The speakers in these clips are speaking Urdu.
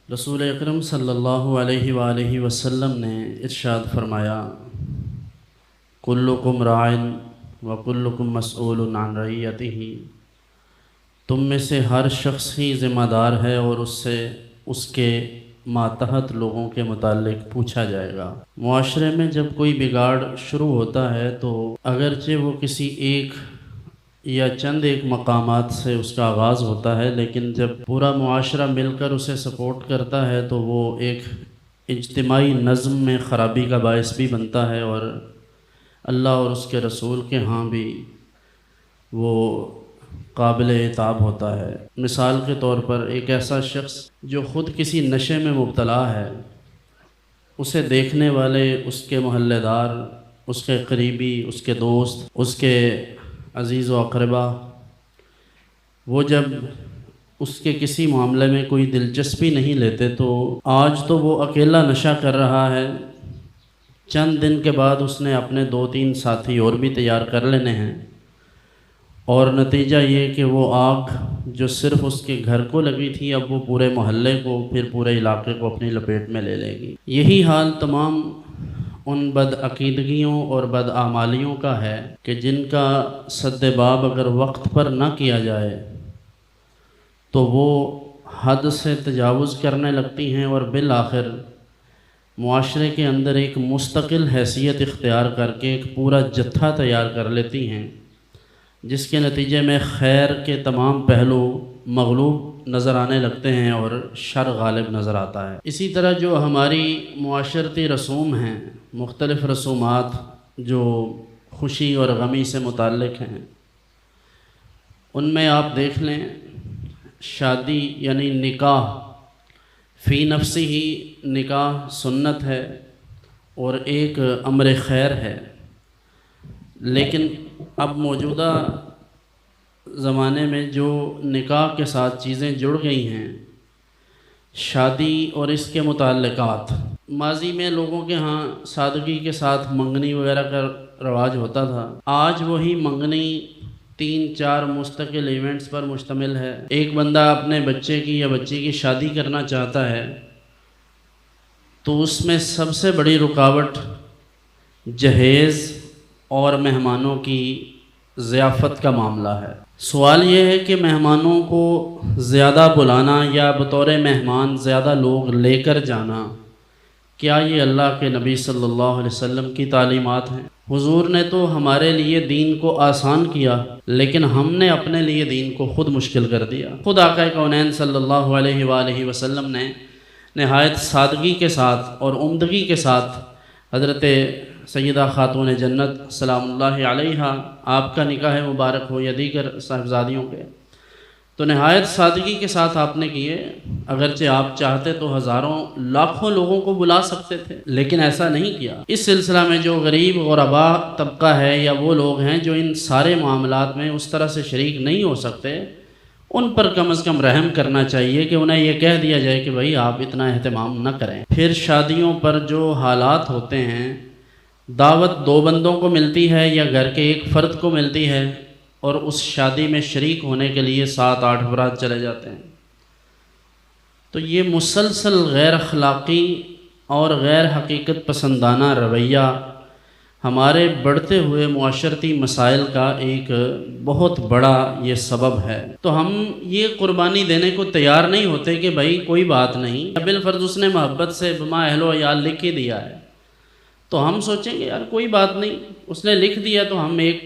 رسول اکرم صلی اللہ علیہ وآلہ وسلم نے ارشاد فرمایا، کلکم راعٍ وکلکم مسئول عن رعیتہ، تم میں سے ہر شخص ہی ذمہ دار ہے اور اس سے اس کے ماتحت لوگوں کے متعلق پوچھا جائے گا۔ معاشرے میں جب کوئی بگاڑ شروع ہوتا ہے تو اگرچہ وہ کسی ایک یا چند ایک مقامات سے اس کا آغاز ہوتا ہے، لیکن جب پورا معاشرہ مل کر اسے سپورٹ کرتا ہے تو وہ ایک اجتماعی نظم میں خرابی کا باعث بھی بنتا ہے، اور اللہ اور اس کے رسول کے ہاں بھی وہ قابل عتاب ہوتا ہے۔ مثال کے طور پر ایک ایسا شخص جو خود کسی نشے میں مبتلا ہے، اسے دیکھنے والے اس کے محلے دار، اس کے قریبی، اس کے دوست، اس کے عزیز و اقربا، وہ جب اس کے کسی معاملے میں کوئی دلچسپی نہیں لیتے تو آج تو وہ اکیلا نشہ کر رہا ہے، چند دن کے بعد اس نے اپنے 2-3 ساتھی اور بھی تیار کر لینے ہیں، اور نتیجہ یہ کہ وہ آگ جو صرف اس کے گھر کو لگی تھی اب وہ پورے محلے کو، پھر پورے علاقے کو اپنی لپیٹ میں لے لے گی۔ یہی حال تمام ان بد عقیدگیوں اور بد اعمالیوں کا ہے کہ جن کا سد باب اگر وقت پر نہ کیا جائے تو وہ حد سے تجاوز کرنے لگتی ہیں اور بالآخر معاشرے کے اندر ایک مستقل حیثیت اختیار کر کے ایک پورا جتھا تیار کر لیتی ہیں، جس کے نتیجے میں خیر کے تمام پہلو مغلوب نظر آنے لگتے ہیں اور شر غالب نظر آتا ہے۔ اسی طرح جو ہماری معاشرتی رسوم ہیں، مختلف رسومات جو خوشی اور غمی سے متعلق ہیں، ان میں آپ دیکھ لیں شادی یعنی نکاح فی نفسی ہی نکاح سنت ہے اور ایک امر خیر ہے، لیکن اب موجودہ زمانے میں جو نکاح کے ساتھ چیزیں جڑ گئی ہیں، شادی اور اس کے متعلقات، ماضی میں لوگوں کے ہاں سادگی کے ساتھ منگنی وغیرہ کا رواج ہوتا تھا، آج وہی منگنی 3-4 مستقل ایونٹس پر مشتمل ہے۔ ایک بندہ اپنے بچے کی یا بچی کی شادی کرنا چاہتا ہے تو اس میں سب سے بڑی رکاوٹ جہیز اور مہمانوں کی ضیافت کا معاملہ ہے۔ سوال یہ ہے کہ مہمانوں کو زیادہ بلانا یا بطور مہمان زیادہ لوگ لے کر جانا، کیا یہ اللہ کے نبی صلی اللہ علیہ وسلم کی تعلیمات ہیں؟ حضور نے تو ہمارے لیے دین کو آسان کیا، لیکن ہم نے اپنے لیے دین کو خود مشکل کر دیا۔ خود آقا کونین صلی اللہ علیہ وآلہ وسلم نے نہایت سادگی کے ساتھ اور عمدگی کے ساتھ حضرت سیدہ خاتون جنت سلام اللہ علیہا، آپ کا نکاح مبارک ہو یا دیگر صاحبزادیوں کے، تو نہایت سادگی کے ساتھ آپ نے کیے۔ اگرچہ آپ چاہتے تو ہزاروں لاکھوں لوگوں کو بلا سکتے تھے، لیکن ایسا نہیں کیا۔ اس سلسلہ میں جو غریب غربا طبقہ ہے یا وہ لوگ ہیں جو ان سارے معاملات میں اس طرح سے شریک نہیں ہو سکتے، ان پر کم از کم رحم کرنا چاہیے کہ انہیں یہ کہہ دیا جائے کہ بھائی آپ اتنا اہتمام نہ کریں۔ پھر شادیوں پر جو حالات ہوتے ہیں، دعوت 2 بندوں کو ملتی ہے یا گھر کے ایک فرد کو ملتی ہے، اور اس شادی میں شریک ہونے کے لیے 7-8 افراد چلے جاتے ہیں، تو یہ مسلسل غیر اخلاقی اور غیر حقیقت پسندانہ رویہ ہمارے بڑھتے ہوئے معاشرتی مسائل کا ایک بہت بڑا یہ سبب ہے۔ تو ہم یہ قربانی دینے کو تیار نہیں ہوتے کہ بھائی کوئی بات نہیں، بالفرض اس نے محبت سے بما اہل و عیال لکھ ہی دیا ہے، تو ہم سوچیں گے یار کوئی بات نہیں، اس نے لکھ دیا تو ہم ایک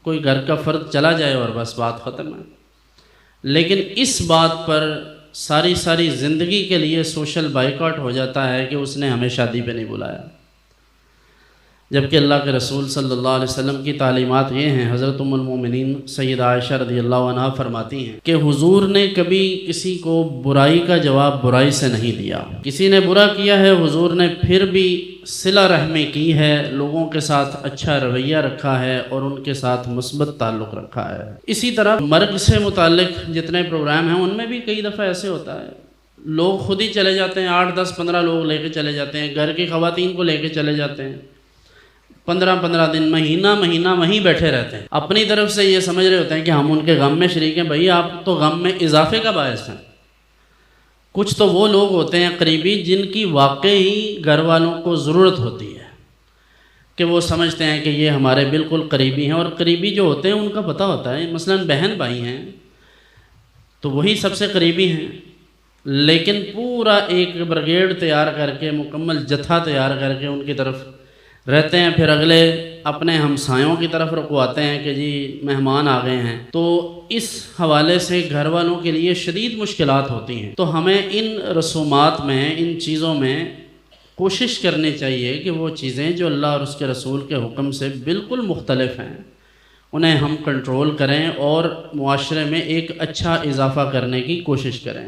کوئی گھر کا فرد چلا جائے اور بس بات ختم ہے۔ لیکن اس بات پر ساری زندگی کے لیے سوشل بائیکاٹ ہو جاتا ہے کہ اس نے ہمیں شادی پہ نہیں بلایا، جبکہ اللہ کے رسول صلی اللہ علیہ وسلم کی تعلیمات یہ ہیں۔ حضرت ام المومنین سیدہ عائشہ رضی اللہ عنہا فرماتی ہیں کہ حضور نے کبھی کسی کو برائی کا جواب برائی سے نہیں دیا، کسی نے برا کیا ہے حضور نے پھر بھی صلہ رحمی کی ہے، لوگوں کے ساتھ اچھا رویہ رکھا ہے اور ان کے ساتھ مثبت تعلق رکھا ہے۔ اسی طرح مرگ سے متعلق جتنے پروگرام ہیں ان میں بھی کئی دفعہ ایسے ہوتا ہے، لوگ خود ہی چلے جاتے ہیں، 8-10-15 لوگ لے کے چلے جاتے ہیں، گھر کی خواتین کو لے کے چلے جاتے ہیں، 15 دن مہینہ وہیں بیٹھے رہتے ہیں، اپنی طرف سے یہ سمجھ رہے ہوتے ہیں کہ ہم ان کے غم میں شریک ہیں۔ بھائی آپ تو غم میں اضافے کا باعث ہیں، کچھ تو وہ لوگ ہوتے ہیں قریبی جن کی واقعی گھر والوں کو ضرورت ہوتی ہے کہ وہ سمجھتے ہیں کہ یہ ہمارے بالکل قریبی ہیں، اور قریبی جو ہوتے ہیں ان کا پتہ ہوتا ہے، مثلا بہن بھائی ہیں تو وہی سب سے قریبی ہیں، لیکن پورا ایک بریگیڈ تیار کر کے، مکمل جتھا تیار کر کے ان کی طرف رہتے ہیں، پھر اگلے اپنے ہمسایوں کی طرف رکواتے ہیں کہ جی مہمان آ گئے ہیں۔ تو اس حوالے سے گھر والوں کے لیے شدید مشکلات ہوتی ہیں۔ تو ہمیں ان رسومات میں، ان چیزوں میں کوشش کرنی چاہیے کہ وہ چیزیں جو اللہ اور اس کے رسول کے حکم سے بالکل مختلف ہیں انہیں ہم کنٹرول کریں اور معاشرے میں ایک اچھا اضافہ کرنے کی کوشش کریں۔